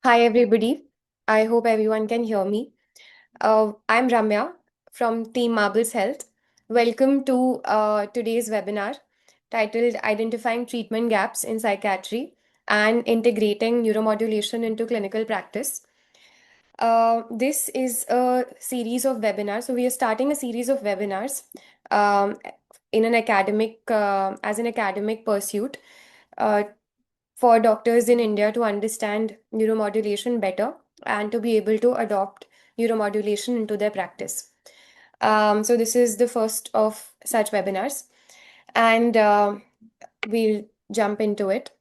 Hi, everybody. I hope everyone can hear me. I'm Ramya from Team Marbles Health. Welcome to today's webinar titled Identifying Treatment Gaps in Psychiatry and Integrating Neuromodulation into Clinical Practice. This is a series of webinars. So, we are starting a series of webinars um, in an as an academic pursuit. Uh, for doctors in India to understand neuromodulation better and to be able to adopt neuromodulation into their practice. So this is the first of such webinars, and we'll jump into it.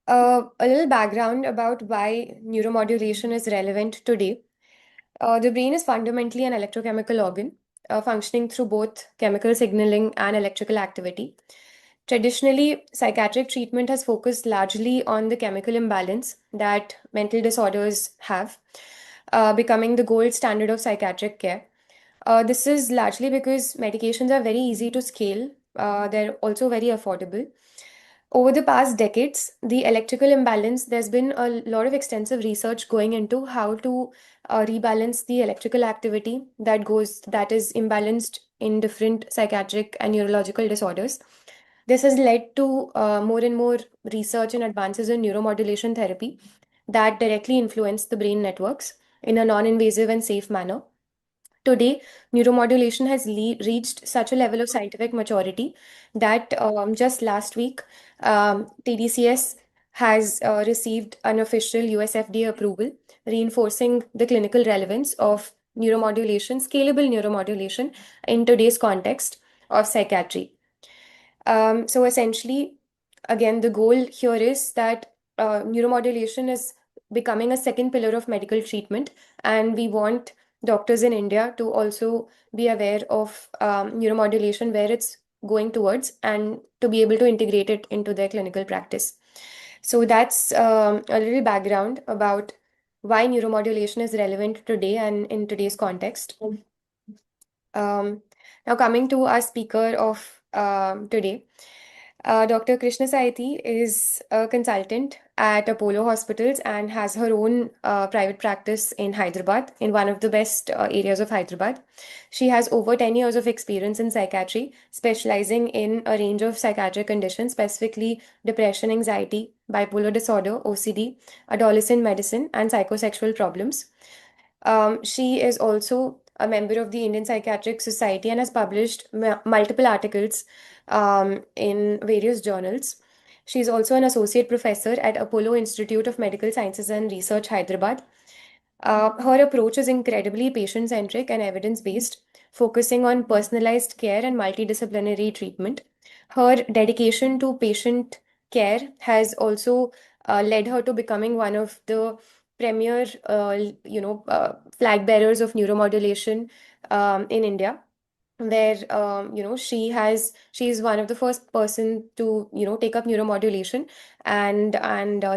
A little background about why neuromodulation is relevant today. The brain is fundamentally an electrochemical organ, functioning through both chemical signaling and electrical activity. Traditionally, psychiatric treatment has focused largely on the chemical imbalance that mental disorders have, becoming the gold standard of psychiatric care. This is largely because medications are very easy to scale, they're also very affordable. Over the past decades, the electrical imbalance, there's been a lot of extensive research going into how to rebalance the electrical activity that is imbalanced in different psychiatric and neurological disorders. This has led to more and more research and advances in neuromodulation therapy that directly influence the brain networks in a non-invasive and safe manner. Today, neuromodulation has reached such a level of scientific maturity that just last week, tDCS has received an official US FDA approval, reinforcing the clinical relevance of neuromodulation, scalable neuromodulation in today's context of psychiatry. So essentially, again, the goal here is that neuromodulation is becoming a second pillar of medical treatment, and we want doctors in India to also be aware of neuromodulation, where it's going towards, and to be able to integrate it into their clinical practice. So that's a little background about why neuromodulation is relevant today and in today's context. Um, Now, coming to our speaker of today, Dr. Krishna Sahithi is a consultant at Apollo Hospitals and has her own private practice in Hyderabad, in one of the best areas of Hyderabad. She has over 10 years of experience in psychiatry, specializing in a range of psychiatric conditions, specifically depression, anxiety, bipolar disorder, OCD, adolescent medicine, and psychosexual problems. She is also a member of the Indian Psychiatric Society and has published multiple articles in various journals. She is also an associate professor at Apollo Institute of Medical Sciences and Research, Hyderabad. Her approach is incredibly patient centric and evidence based, focusing on personalized care and multidisciplinary treatment. Her dedication to patient care has also led her to becoming one of the premier, flag bearers of neuromodulation in India, where she's one of the first person to take up neuromodulation and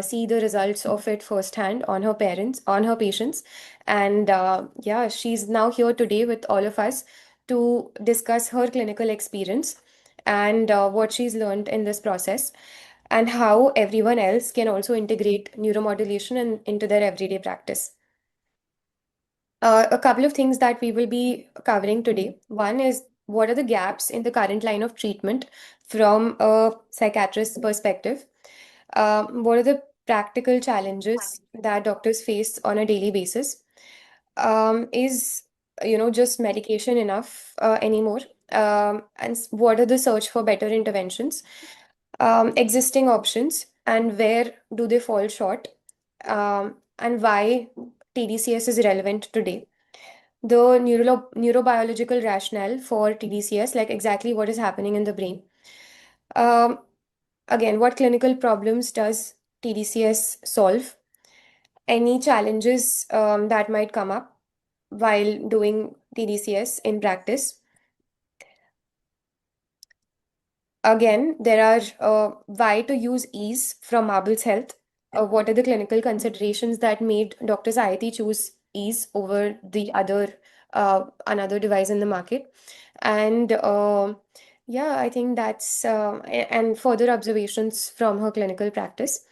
see the results of it firsthand on her patients. And yeah, she's now here today with all of us to discuss her clinical experience and what she's learned in this process, and how everyone else can also integrate neuromodulation into their everyday practice. A couple of things that we will be covering today. One is, what are the gaps in the current line of treatment from a psychiatrist's perspective? What are the practical challenges that doctors face on a daily basis? Is just medication enough anymore? And what are the search for better interventions? Existing options, and where do they fall short? And why tDCS is relevant today? The neurobiological rationale for tDCS, like exactly what is happening in the brain. Um, Again, what clinical problems does tDCS solve? Any challenges that might come up while doing tDCS in practice? Again, there are why to use ease from Marbles Health. What are the clinical considerations that made Dr. Sahithi choose ease over the other another device in the market? And Yeah, I think that's and further observations from her clinical practice.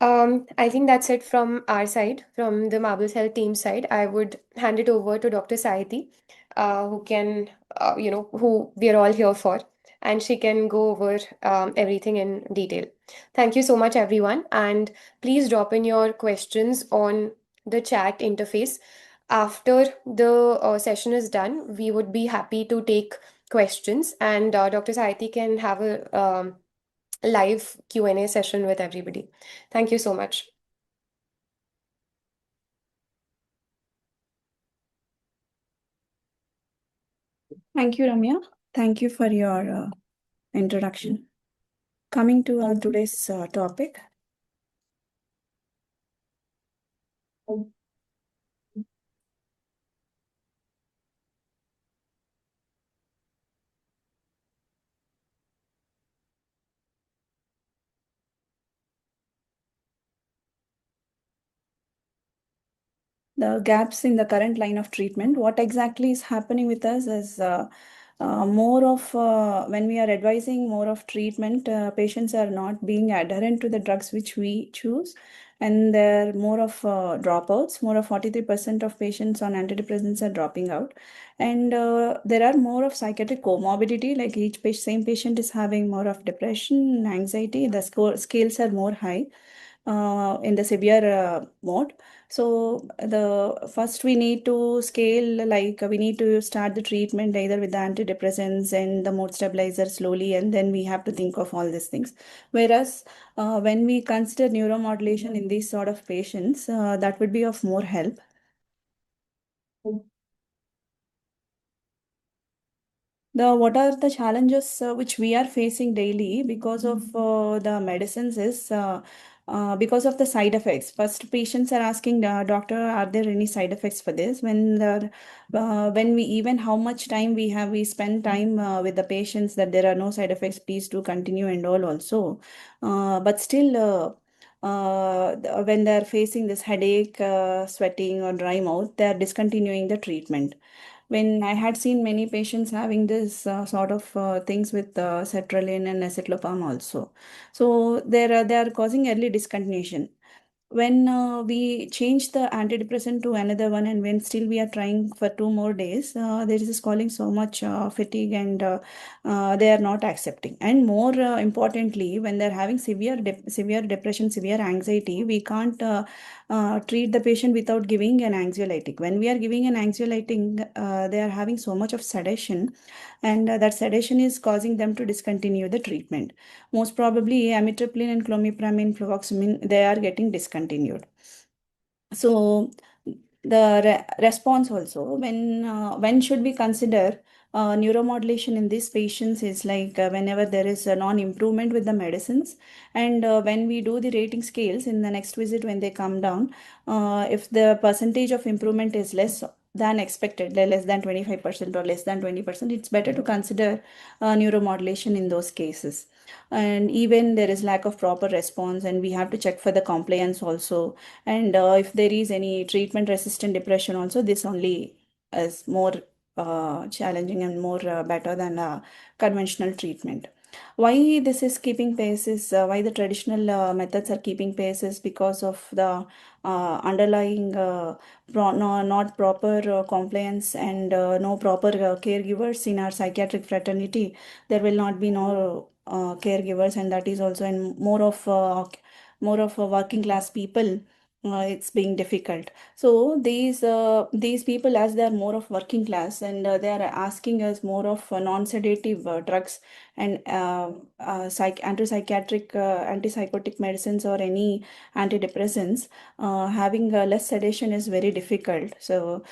I think that's it from our side, from the Marbles Health team side. I would hand it over to Dr. Sahithi, who can, who we are all here for, and she can go over everything in detail. Thank you so much, everyone. And please drop in your questions on the chat interface. After the session is done, we would be happy to take questions, and Dr. Sahithi can have a live Q&A session with everybody. Thank you so much. Thank you, Ramya. Thank you for your introduction. Coming to today's topic. The gaps in the current line of treatment. What exactly is happening with us is more of when we are advising more of treatment, patients are not being adherent to the drugs which we choose, and there are more of dropouts. More of 43% of patients on antidepressants are dropping out, and there are more of psychiatric comorbidity. Like same patient is having more of depression, anxiety. The scales are more high in the severe mode. So the first we need to scale, like we need to start the treatment either with the antidepressants and the mood stabilizer slowly, and then we have to think of all these things. Whereas when we consider neuromodulation in these sort of patients, that would be of more help. What are the challenges which we are facing daily because of the medicines is because of the side effects. First, patients are asking the doctor, are there any side effects for this? When we even how much time we spend time with the patients that there are no side effects, please do continue and all also. But still, when they are facing this headache, sweating or dry mouth, they are discontinuing the treatment. When I had seen many patients having this sort of things with sertraline and escitalopram also. So they are causing early discontinuation. When we change the antidepressant to another one, and when still we are trying for 2 more days, there is calling so much fatigue, and they are not accepting. And more importantly, when they're having severe depression, severe anxiety, we can't treat the patient without giving an anxiolytic. When we are giving an anxiolytic, they are having so much of sedation, and that sedation is causing them to discontinue the treatment. Most probably, amitriptyline and clomipramine, fluvoxamine, they are getting discontinued. So the response also, when should we consider neuromodulation in these patients is like whenever there is a non-improvement with the medicines, and when we do the rating scales in the next visit when they come down, if the percentage of improvement is less than expected, less than 25% or less than 20%, it's better to consider neuromodulation in those cases. And even there is lack of proper response, and we have to check for the compliance also. And if there is any treatment resistant depression also, this only is more challenging and more better than conventional treatment. Why this is keeping pace is why the traditional methods are keeping pace is because of the underlying not proper compliance, and no proper caregivers in our psychiatric fraternity. There will not be no caregivers, and that is also in more of working class people. It's being difficult. So these people, as they are more of working class, and they are asking us more of non-sedative drugs, and antipsychotic medicines or any antidepressants. Having less sedation is very difficult. So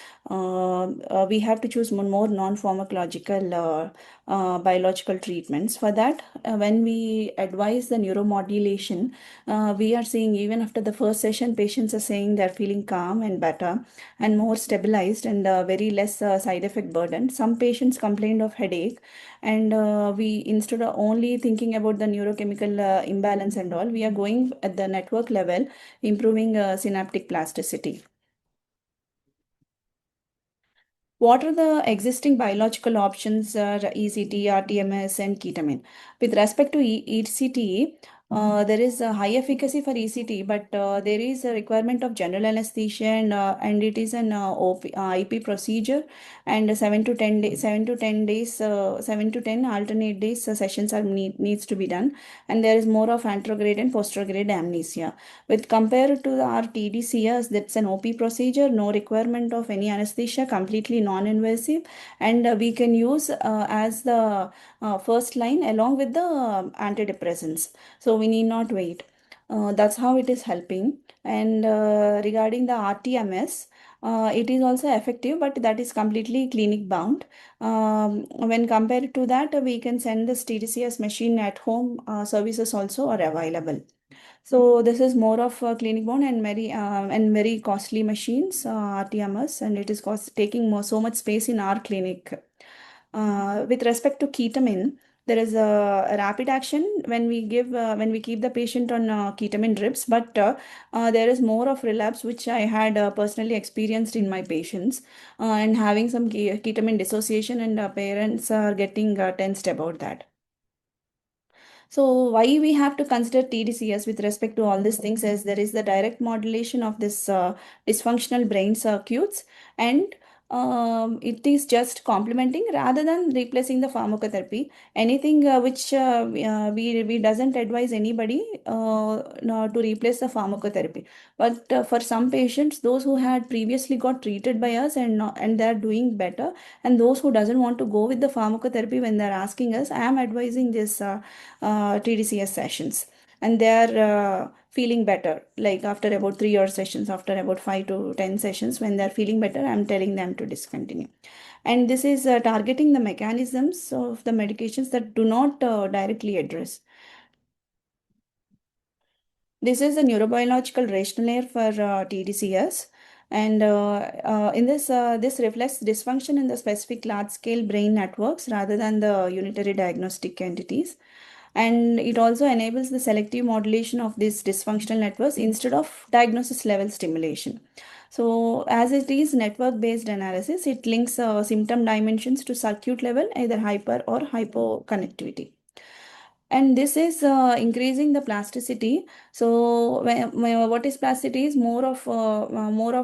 we have to choose more non-pharmacological biological treatments. For that, when we advise the neuromodulation, we are seeing even after the first session, patients are saying they're feeling calm and better and more stabilized, and very less side effect burden. Some patients complained of headache, and we, instead of only thinking about the neurochemical imbalance and all, we are going at the network level, improving synaptic plasticity. What are the existing biological options, ECT, RTMS, and ketamine? With respect to ECT, there is a high efficacy for ECT, but there is a requirement of general anesthesia, and it is an IP procedure, and 7 to 10 alternate days sessions needs to be done, and there is more of anterograde and posterograde amnesia. With compared to our tDCS, that's an OP procedure, no requirement of any anesthesia, completely non-invasive, and we can use as the first line along with the antidepressants. So we need not wait. That's how it is helping. And regarding the RTMS, it is also effective, but that is completely clinic bound. When compared to that, we can send this tDCS machine at home. Services also are available. So this is more of a clinic bound and very costly machines, RTMS, and it is taking so much space in our clinic. With respect to ketamine, there is a rapid action when we keep the patient on ketamine drips, but there is more of relapse, which I had personally experienced in my patients, and having some ketamine dissociation, and parents are getting tensed about that. So why we have to consider tDCS with respect to all these things is there is the direct modulation of this dysfunctional brain circuits, and it is just complementing rather than replacing the pharmacotherapy. Anything which we doesn't advise anybody no, to replace the pharmacotherapy. But for some patients, those who had previously got treated by us and they are doing better, and those who doesn't want to go with the pharmacotherapy when they're asking us, I am advising this. tDCS sessions, and they are feeling better. Like after about 3 or sessions, after about 5 to 10 sessions, when they're feeling better, I'm telling them to discontinue. And this is targeting the mechanisms of the medications that do not directly address. This is a neurobiological rationale for tDCS, and in this reflects dysfunction in the specific large-scale brain networks rather than the unitary diagnostic entities. And it also enables the selective modulation of these dysfunctional networks instead of diagnosis level stimulation. So, as it is network based analysis, it links symptom dimensions to circuit level, either hyper or hypo connectivity. And this is increasing the plasticity. So what is plasticity is more of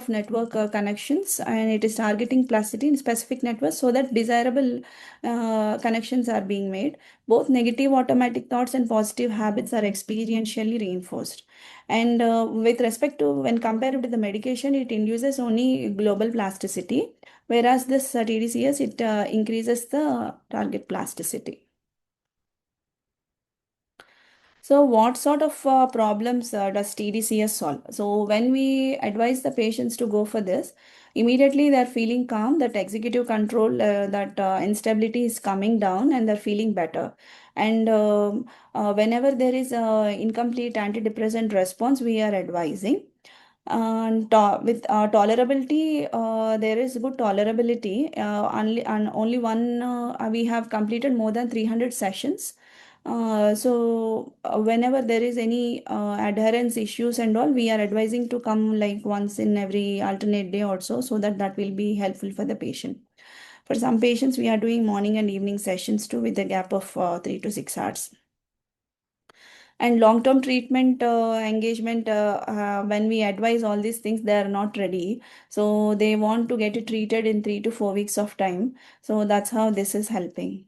network connections, and it is targeting plasticity in specific networks so that desirable connections are being made. Both negative automatic thoughts and positive habits are experientially reinforced. And with respect to when compared to the medication, it induces only global plasticity, whereas this tDCS, it increases the target plasticity. So, what sort of problems does tDCS solve? So, when we advise the patients to go for this, immediately they're feeling calm, that executive control, that instability is coming down, and they're feeling better. And whenever there is a incomplete antidepressant response, we are advising. And with tolerability, there is good tolerability. Only one, we have completed more than 300 sessions. Whenever there is any adherence issues and all, we are advising to come like once in every alternate day or so that that will be helpful for the patient. For some patients, we are doing morning and evening sessions too, with a gap of 3 to 6 hours. And long-term treatment engagement, when we advise all these things, they are not ready. So they want to get it treated in 3 to 4 weeks of time. So that's how this is helping.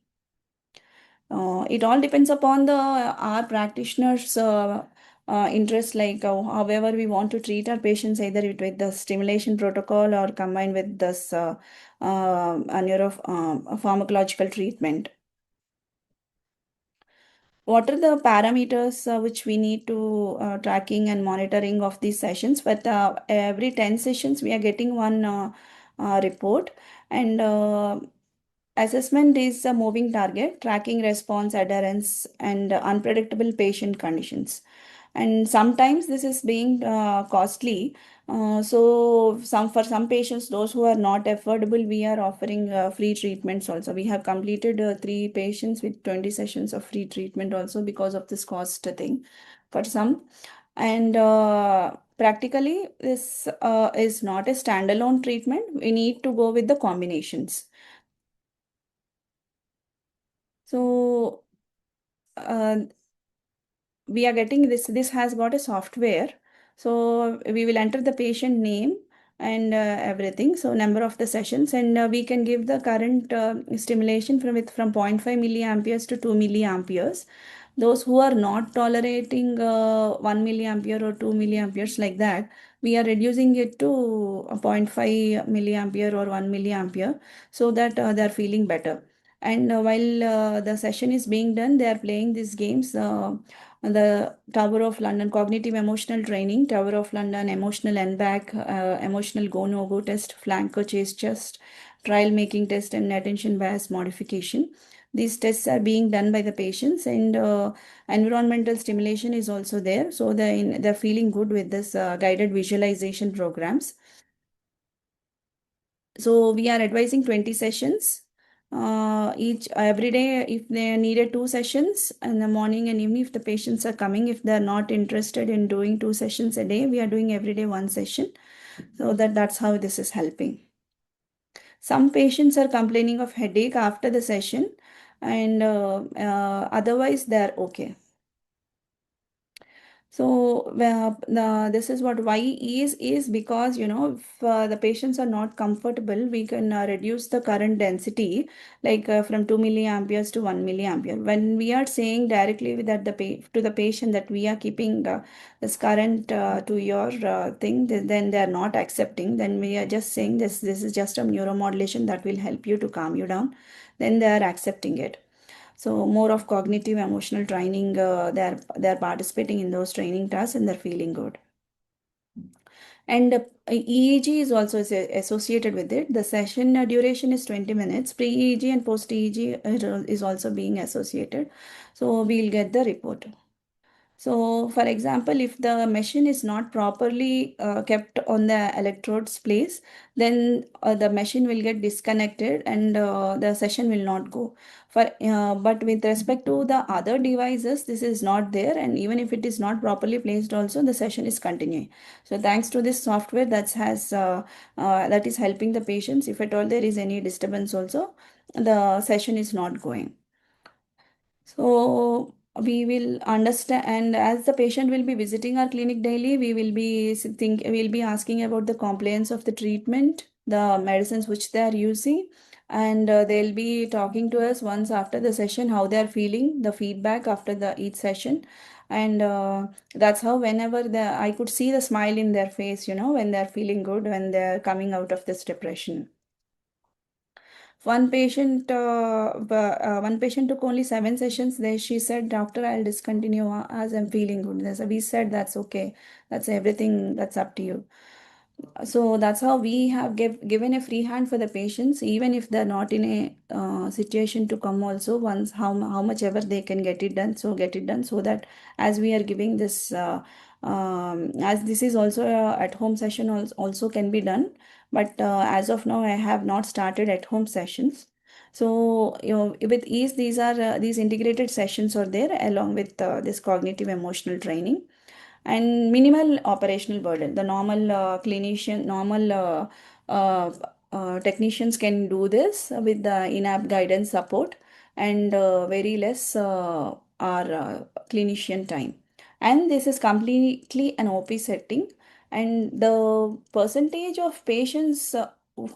It all depends upon the our practitioners' interest, like however we want to treat our patients, either with the stimulation protocol or combined with this pharmacological treatment. What are the parameters which we need to tracking and monitoring of these sessions? But every 10 sessions, we are getting one report, and assessment is a moving target, tracking response, adherence, and unpredictable patient conditions. And sometimes this is being costly. So for some patients, those who are not affordable, we are offering free treatments also. We have completed 3 patients with 20 sessions of free treatment also because of this cost thing for some. And practically this is not a standalone treatment. We need to go with the combinations. So uh, we are getting this has got a software, so we will enter the patient name and everything, so number of the sessions, and we can give the current stimulation from zero point 0.5 milliamperes to 2 milliamperes. Those who are not tolerating 1 milliampere or 2 milliamperes like that, we are reducing it to a zero point 0.5 milliampere or 1 milliampere, so that they are feeling better. And while the session is being done, they are playing these games. The Tower of London cognitive emotional training, Tower of London emotional and back, emotional go no go test, flanker chase test, trial making test, and attention bias modification. These tests are being done by the patients, and environmental stimulation is also there. So they're feeling good with this guided visualization programs. So we are advising 20 sessions each every day. If they needed 2 sessions in the morning and evening, if the patients are coming, if they're not interested in doing 2 sessions a day, we are doing every day 1 session. So that's how this is helping. Some patients are complaining of headache after the session, and otherwise they're okay. So this is what why is because, if the patients are not comfortable, we can reduce the current density, like from 2 milliamperes to 1 milliampere. When we are saying directly that to the patient that we are keeping this current to your thing, then they are not accepting. Then we are just saying this is just a neuromodulation that will help you to calm you down. Then they are accepting it. So more of cognitive emotional training, they're participating in those training tasks and they're feeling good. And EEG is also associated with it. The session duration is 20 minutes. Pre-EEG and post-EEG is also being associated. So we'll get the report. So, for example, if the machine is not properly kept on the electrodes place, then the machine will get disconnected and the session will not go. But with respect to the other devices, this is not there, and even if it is not properly placed, also the session is continuing. So, thanks to this software that is helping the patients, if at all there is any disturbance, also the session is not going. So we will understand, and as the patient will be visiting our clinic daily, we'll be asking about the compliance of the treatment, the medicines which they are using, and they'll be talking to us once after the session how they are feeling, the feedback after the each session, and that's how whenever I could see the smile in their face, when they're feeling good, when they're coming out of this depression. One patient took only 7 sessions. There she said, "Doctor, I'll discontinue as I'm feeling good." We said, "That's okay. That's everything. That's up to you." So that's how we have given a free hand for the patients, even if they're not in a situation to come also. Once how much ever they can get it done, so get it done. So that as we are giving this, as this is also a at home session, also can be done. But as of now, I have not started at home sessions. So with ease, these integrated sessions are there along with this cognitive emotional training and minimal operational burden. The uh, technicians can do this with the in-app guidance support, and very less our clinician time. And this is completely an OP setting, and the percentage of patients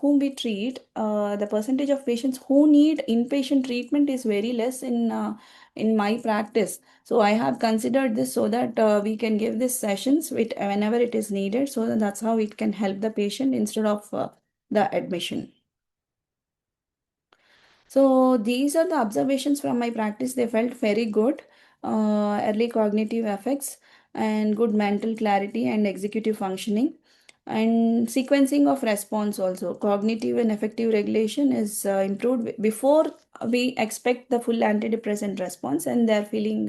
whom we treat, the percentage of patients who need inpatient treatment is very less in my practice. So I have considered this so that we can give these sessions whenever it is needed. So that's how it can help the patient instead of the admission. So these are the observations from my practice. They felt very good. Early cognitive effects and good mental clarity and executive functioning. And sequencing of response also. Cognitive and effective regulation is improved before we expect the full antidepressant response, and they're feeling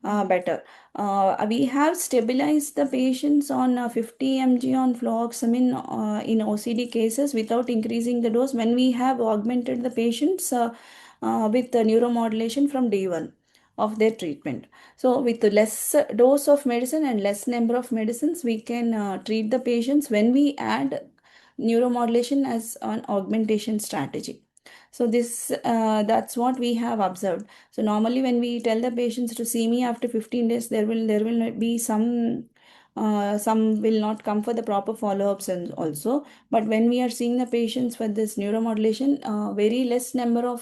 better. We have stabilized the patients on 50 mg on fluoxamine in OCD cases without increasing the dose when we have augmented the patients with the neuromodulation from day one. of their treatment. So with less dose of medicine and less number of medicines, we can treat the patients when we add neuromodulation as an augmentation strategy. So this that's what we have observed. So normally when we tell the patients to see me after 15 days, there will be some will not come for the proper follow-ups and also. But when we are seeing the patients for this neuromodulation, very less number of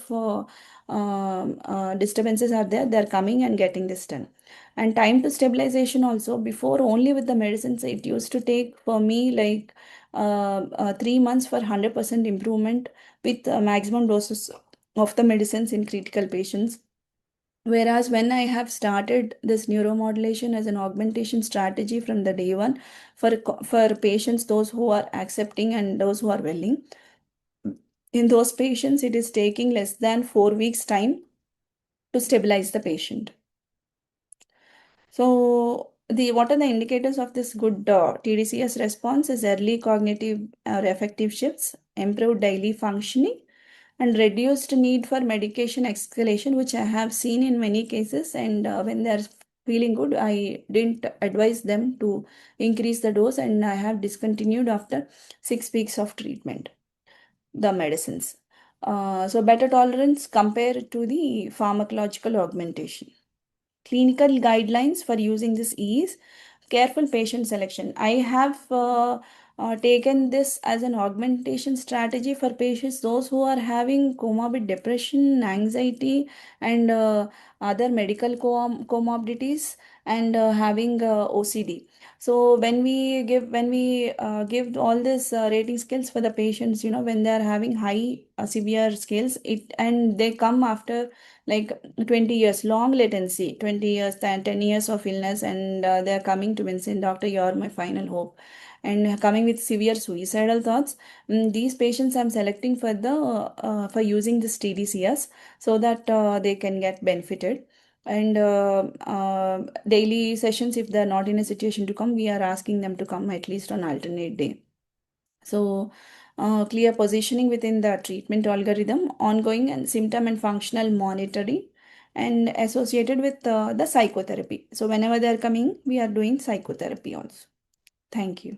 disturbances are there. They're coming and getting this done. And time to stabilization also, before only with the medicines, it used to take for me like 3 months for 100% improvement with maximum doses of the medicines in critical patients. Whereas when I have started this neuromodulation as an augmentation strategy from the day one for patients, those who are accepting and those who are willing, in those patients, it is taking less than 4 weeks time to stabilize the patient. So the what are the indicators of this good tDCS response is early cognitive or affective shifts, improved daily functioning, and reduced need for medication escalation, which I have seen in many cases. And when they're feeling good, I didn't advise them to increase the dose, and I have discontinued after 6 weeks of treatment the medicines. So better tolerance compared to the pharmacological augmentation. Clinical guidelines for using this is careful patient selection. I have taken this as an augmentation strategy for patients, those who are having comorbid depression, anxiety, and other medical comorbidities, and having OCD. So when we give all this rating scales for the patients, when they are having high severe scales, it and they come after like 20 years long latency, 20 years and 10 years of illness, and they are coming to Vincent, doctor, you're my final hope, and coming with severe suicidal thoughts. These patients I'm selecting for the for using this tDCS so that they can get benefited. And daily sessions, if they're not in a situation to come, we are asking them to come at least on alternate day. So, clear positioning within the treatment algorithm, ongoing and symptom and functional monitoring, and associated with the psychotherapy. So, whenever they are coming, we are doing psychotherapy also. Thank you.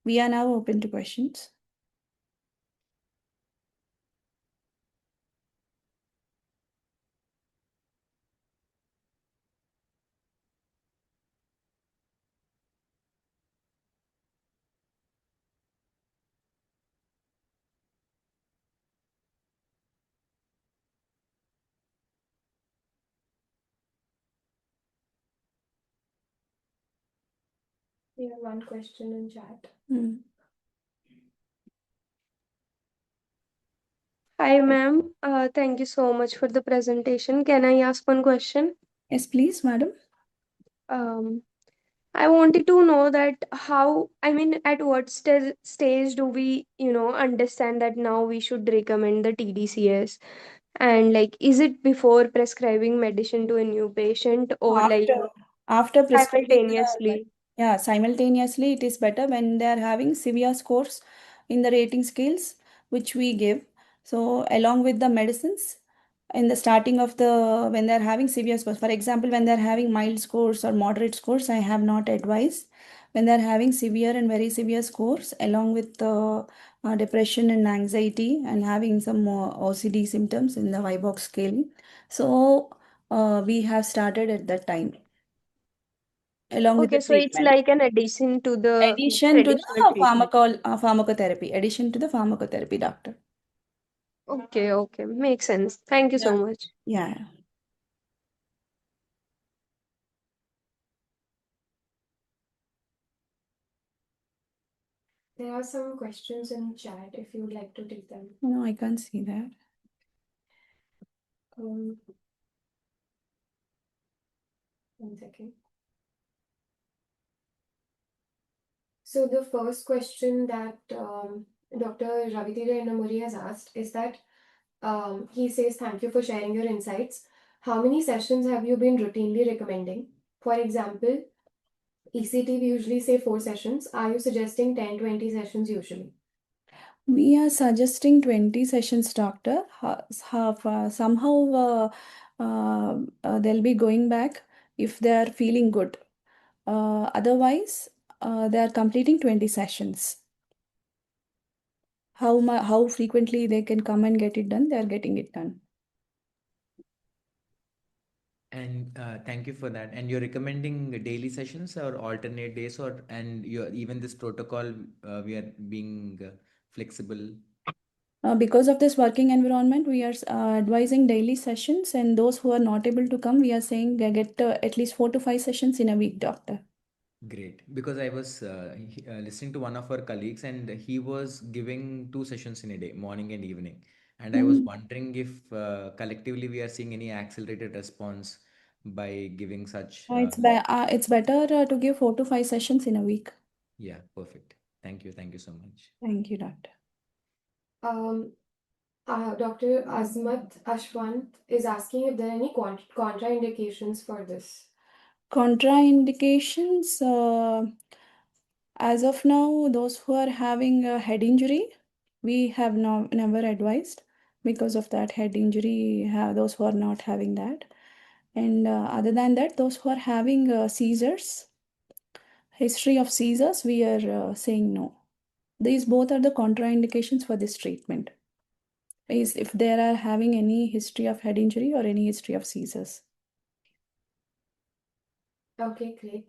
We are now open to questions. We have one question in chat. Hi, ma'am. Thank you so much for the presentation. Can I ask one question? Yes, please, madam. Um, I wanted to know that at what stage do we, understand that now we should recommend the tDCS? And like, is it before prescribing medicine to a new patient or like After after prescribing simultaneously? yeah, simultaneously, it is better when they are having severe scores in the rating scales, which we give. So, along with the medicines, in the starting of the when they are having severe scores, for example, when they are having mild scores or moderate scores, I have not advised. When they are having severe and very severe scores, along with depression and anxiety, and having some OCD symptoms in the Vibox scale, so we have started at that time along with the Okay, so it's treatment. like an addition to the Addition to traditional the treatment. pharmacotherapy. Addition to the pharmacotherapy, doctor. Okay, okay, makes sense. Thank you Yeah. so much. Yeah. There are some questions in chat if you would like to take them. No, I can't see that. Um, 1 second. So the first question that Dr. Ravitira Innamuri has asked is that he says, thank you for sharing your insights. How many sessions have you been routinely recommending? For example, ECT, we usually say 4 sessions. Are you suggesting 10, 20 sessions usually? We are suggesting 20 sessions, doctor. Somehow they'll be going back if they are feeling good. Otherwise, they are completing 20 sessions. How frequently they can come and get it done, they are getting it done. And thank you for that. And you're recommending daily sessions or alternate days, or and you're even this protocol we are being flexible. Because of this working environment, we are advising daily sessions, and those who are not able to come, we are saying they get at least 4 to 5 sessions in a week, doctor. Great, because I was listening to one of our colleagues, and he was giving 2 sessions in a day, morning and evening. And I was Mm. wondering if collectively we are seeing any accelerated response by giving such. It's better to give 4 to 5 sessions in a week. Yeah, perfect. Thank you so much. Thank you, doctor. Um, Dr. Azmat Ashwant is asking if there are any contraindications for this. Contraindications, as of now, those who are having a head injury, we have never advised because of that head injury, those who are not having that. And other than that, those who are having seizures, history of seizures, we are saying no. These both are the contraindications for this treatment. Is if they are having any history of head injury or any history of seizures. Okay, great.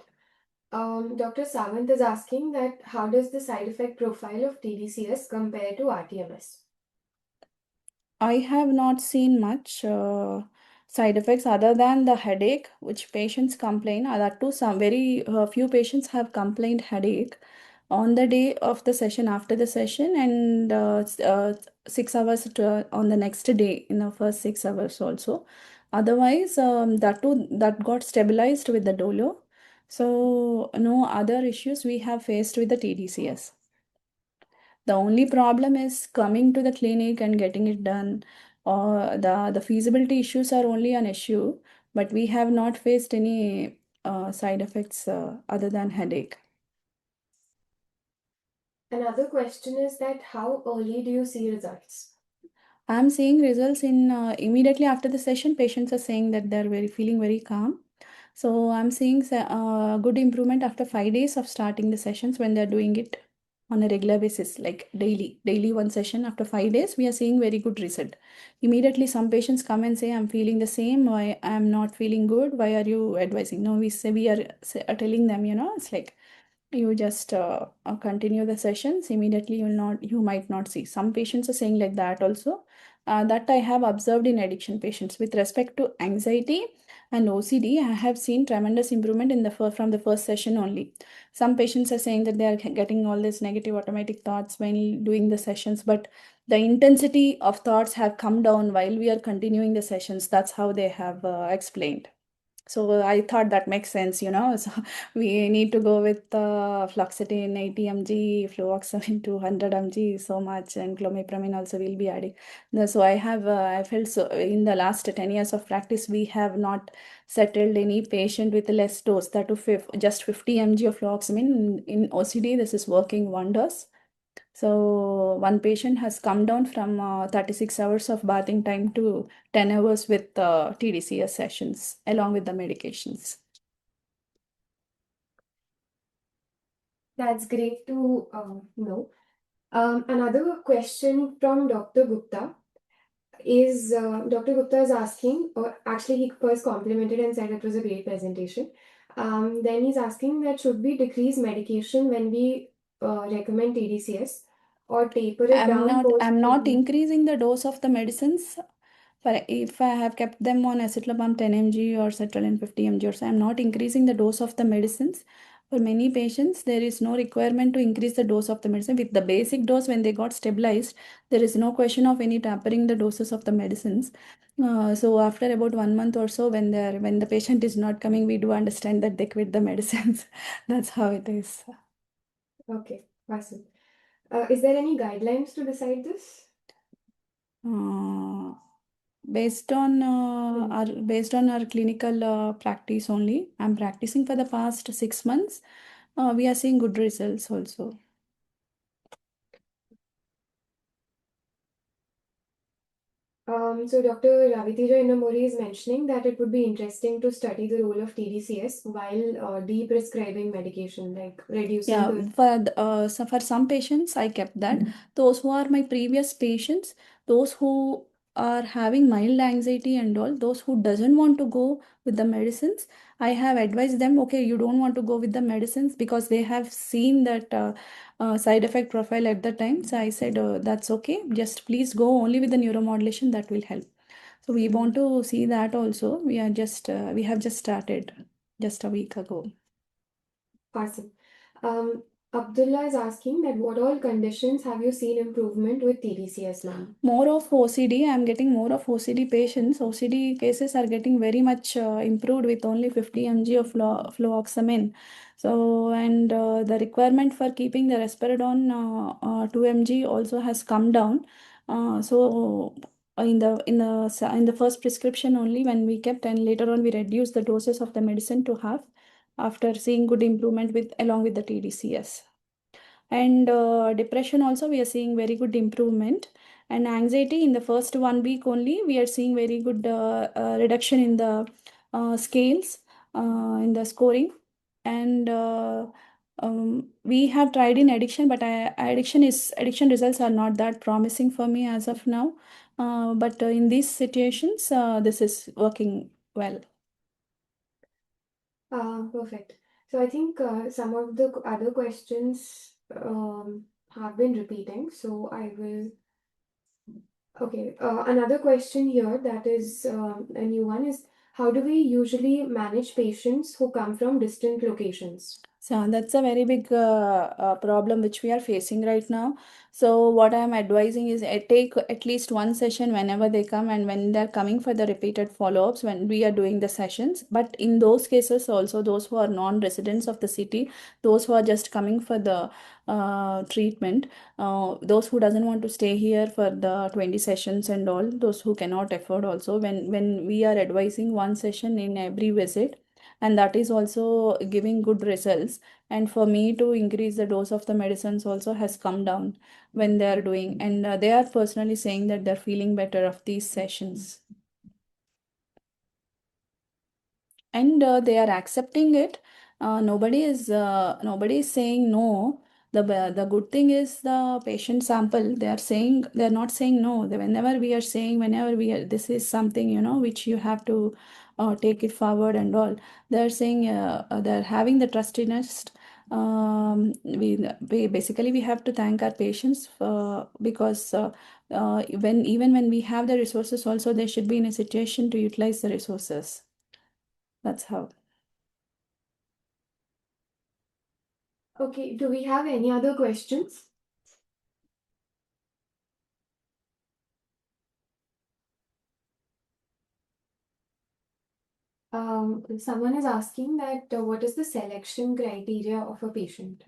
Dr. Sawant is asking that how does the side effect profile of tDCS compare to RTMS? I have not seen much side effects other than the headache, which patients complain. That too, some very few patients have complained headache on the day of the session, after the session, and 6 hours on the next day in the first 6 hours also. Otherwise, that too that got stabilized with the dolo. So no other issues we have faced with the tDCS. The only problem is coming to the clinic and getting it done. Or the feasibility issues are only an issue, but we have not faced any side effects other than headache. Another question is that how early do you see results? I'm seeing results in immediately after the session. Patients are saying that they're feeling very calm. So I'm seeing good improvement after 5 days of starting the sessions when they're doing it on a regular basis, like daily one session. After 5 days, we are seeing very good result. Immediately, some patients come and say, "I'm feeling the same. Why I'm not feeling good? Why are you advising?" No, we are telling them, it's like you just continue the sessions immediately. You might not see. Some patients are saying like that also. That I have observed in addiction patients. With respect to anxiety and OCD, I have seen tremendous improvement in the from the first session only. Some patients are saying that they are getting all these negative automatic thoughts when doing the sessions, but the intensity of thoughts have come down while we are continuing the sessions. That's how they have explained. So I thought that makes sense. So we need to go with fluoxetine 80 mg, fluoxetine 200 mg, so much, and clomipramine also will be adding. So I felt so in the last 10 years of practice, we have not settled any patient with less dose. That to just 50 mg of fluoxetine in OCD, this is working wonders. So one patient has come down from 36 hours of bathing time to 10 hours with tDCS sessions along with the medications. That's great to know. Another question from Dr. Gupta is Dr. Gupta is asking, or actually, he first complimented and said it was a great presentation. Then he's asking that should we decrease medication when we recommend tDCS or taper it down post I'm not treatment? increasing the dose of the medicines. But if I have kept them on escitalopram 10 mg or sertraline 50 mg or so, I'm not increasing the dose of the medicines. For many patients, there is no requirement to increase the dose of the medicine. With the basic dose, when they got stabilized, there is no question of any tapering the doses of the medicines. So after about 1 month or so, when the patient is not coming, we do understand that they quit the medicines. That's how it is. Okay, awesome. Is there any guidelines to decide this? Uh, based on our clinical practice only, I'm practicing for the past 6 months. We are seeing good results also. So Dr. Raviteja Innamuri is mentioning that it would be interesting to study the role of tDCS while de-prescribing medication, like reducing Yeah, the. so for some patients, I kept that. Those who are my previous patients, those who are having mild anxiety and all, those who doesn't want to go with the medicines, I have advised them, okay, you don't want to go with the medicines because they have seen that side effect profile at the time. So I said, that's okay. Just please go only with the neuromodulation. That will help. So we want to see that also. We have just started just a week ago. Awesome. Abdullah is asking that what all conditions have you seen improvement with tDCS, ma'am? More of OCD. I'm getting more of OCD patients. OCD cases are getting very much improved with only 50 mg of fluoxamine. So, and the requirement for keeping the risperidone 2 mg also has come down. So, in the first prescription only when we kept, and later on we reduced the doses of the medicine to half after seeing good improvement with along with the tDCS. And depression also we are seeing very good improvement, and anxiety in the first 1 week only we are seeing very good reduction in the scales in the scoring. And we have tried in addiction, but addiction results are not that promising for me as of now, but in these situations this is working well. Perfect. So I think some of the other questions have been repeating. So I will. Okay. Another question here that is a new one is how do we usually manage patients who come from distant locations? So that's a very big problem which we are facing right now. So what I'm advising is take at least one session whenever they come, and when they're coming for the repeated follow-ups when we are doing the sessions. But in those cases also, those who are non-residents of the city, those who are just coming for the treatment, those who doesn't want to stay here for the 20 sessions and all, those who cannot afford also, when we are advising one session in every visit, and that is also giving good results. And for me to increase the dose of the medicines also has come down when they are doing, and they are personally saying that they're feeling better of these sessions, and they are accepting it. Nobody is saying no. The good thing is the patient sample, they are saying, they are not saying no. Whenever we are saying, whenever we are, this is something, which you have to take it forward and all, they're saying, they're having the trustiness. We basically we have to thank our patients because when we have the resources also, they should be in a situation to utilize the resources. That's how. Okay. Do we have any other questions? Someone is asking that what is the selection criteria of a patient?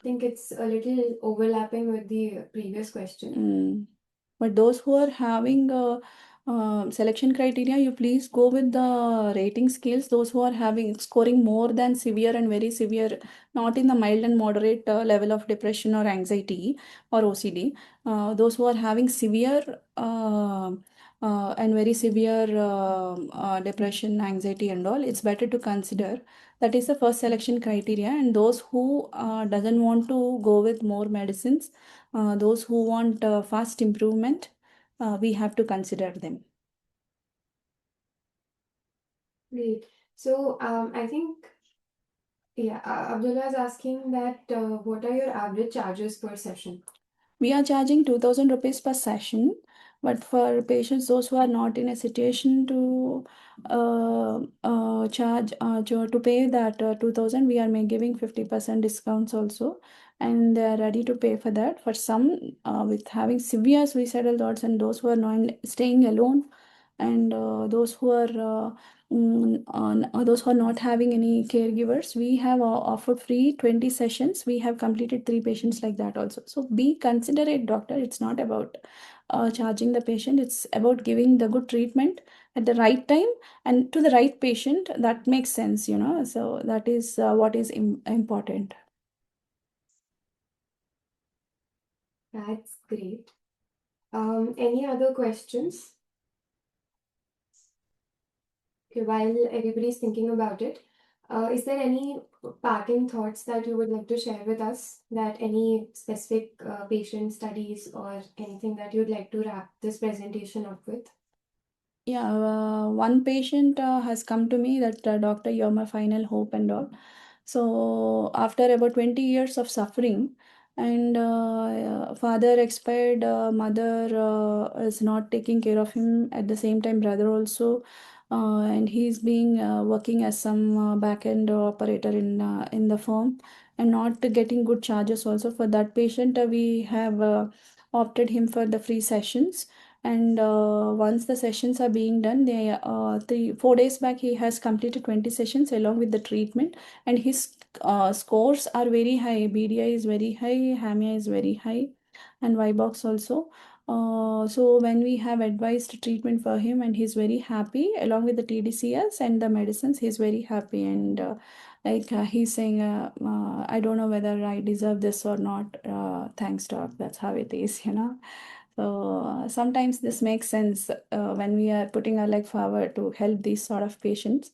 I think it's a little overlapping with the previous question. But those who are having selection criteria, you please go with the rating scales. Those who are having scoring more than severe and very severe, not in the mild and moderate level of depression or anxiety or OCD. Those who are having severe and very severe depression, anxiety, and all, it's better to consider. That is the first selection criteria. And those who doesn't want to go with more medicines, those who want fast improvement, we have to consider them. Great. So I think, yeah, Abdullah is asking that what are your average charges per session? We are charging 2000 rupees per session, but for patients, those who are not in a situation to charge to pay that 2000, we are giving 50% discounts also, and they are ready to pay for that. For some with having severe suicidal thoughts, and those who are not staying alone, and those who are not having any caregivers, we have offered free 20 sessions. We have completed 3 patients like that also. So be considerate, doctor. It's not about charging the patient. It's about giving the good treatment at the right time and to the right patient. That makes sense, so that is what is important. That's great. Any other questions? Okay, while everybody's thinking about it, is there any parting thoughts that you would like to share with us? That any specific patient studies or anything that you'd like to wrap this presentation up with? Yeah, one patient has come to me that, doctor, you're my final hope and all. So after about 20 years of suffering, and father expired, mother is not taking care of him. At the same time, brother also, and he's being working as some back-end operator in the firm, and not getting good charges also. For that patient, we have opted him for the free sessions. And once the sessions are being done, 4 days back he has completed 20 sessions along with the treatment, and his scores are very high. BDI is very high, HAMIA is very high, and YBOX also. So when we have advised treatment for him, and he's very happy along with the tDCS and the medicines, he's very happy. And he's saying, I don't know whether I deserve this or not. Thanks, doc. That's how it is, you know. So sometimes this makes sense when we are putting our leg forward to help these sort of patients.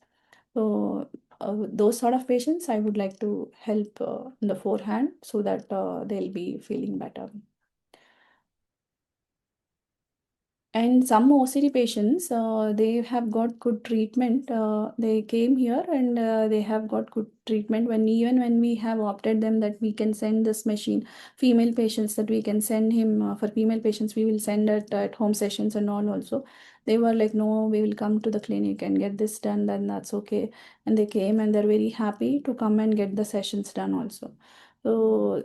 So those sort of patients, I would like to help in the forehand so that they'll be feeling better. And some OCD patients, they have got good treatment. They came here and they have got good treatment. Even when we have opted them that we can send this machine, female patients, that we can send him for female patients, we will send at home sessions and all also. They were like, no, we will come to the clinic and get this done, then that's okay. And they came and they're very happy to come and get the sessions done also. So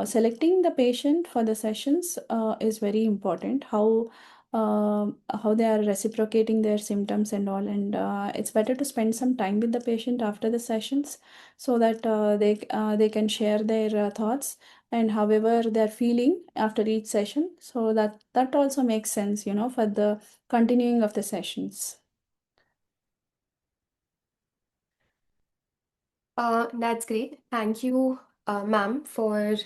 selecting the patient for the sessions is very important. How they are reciprocating their symptoms and all, and it's better to spend some time with the patient after the sessions so that they can share their thoughts and however they're feeling after each session, so that also makes sense, you know, for the continuing of the sessions. That's great. Thank you, ma'am, for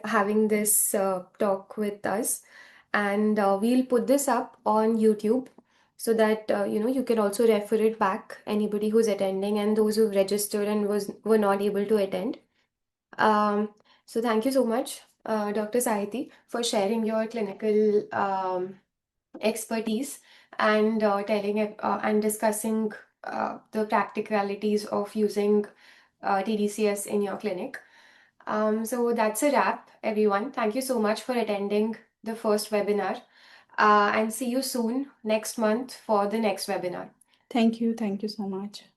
having this talk with us. And we'll put this up on YouTube so that you can also refer it back, anybody who's attending and those who registered and were not able to attend. Um, so thank you so much, Dr. Sahithi, for sharing your clinical expertise and and discussing the practicalities of using tDCS in your clinic. So that's a wrap, everyone. Thank you so much for attending the first webinar, and see you soon next month for the next webinar. Thank you so much.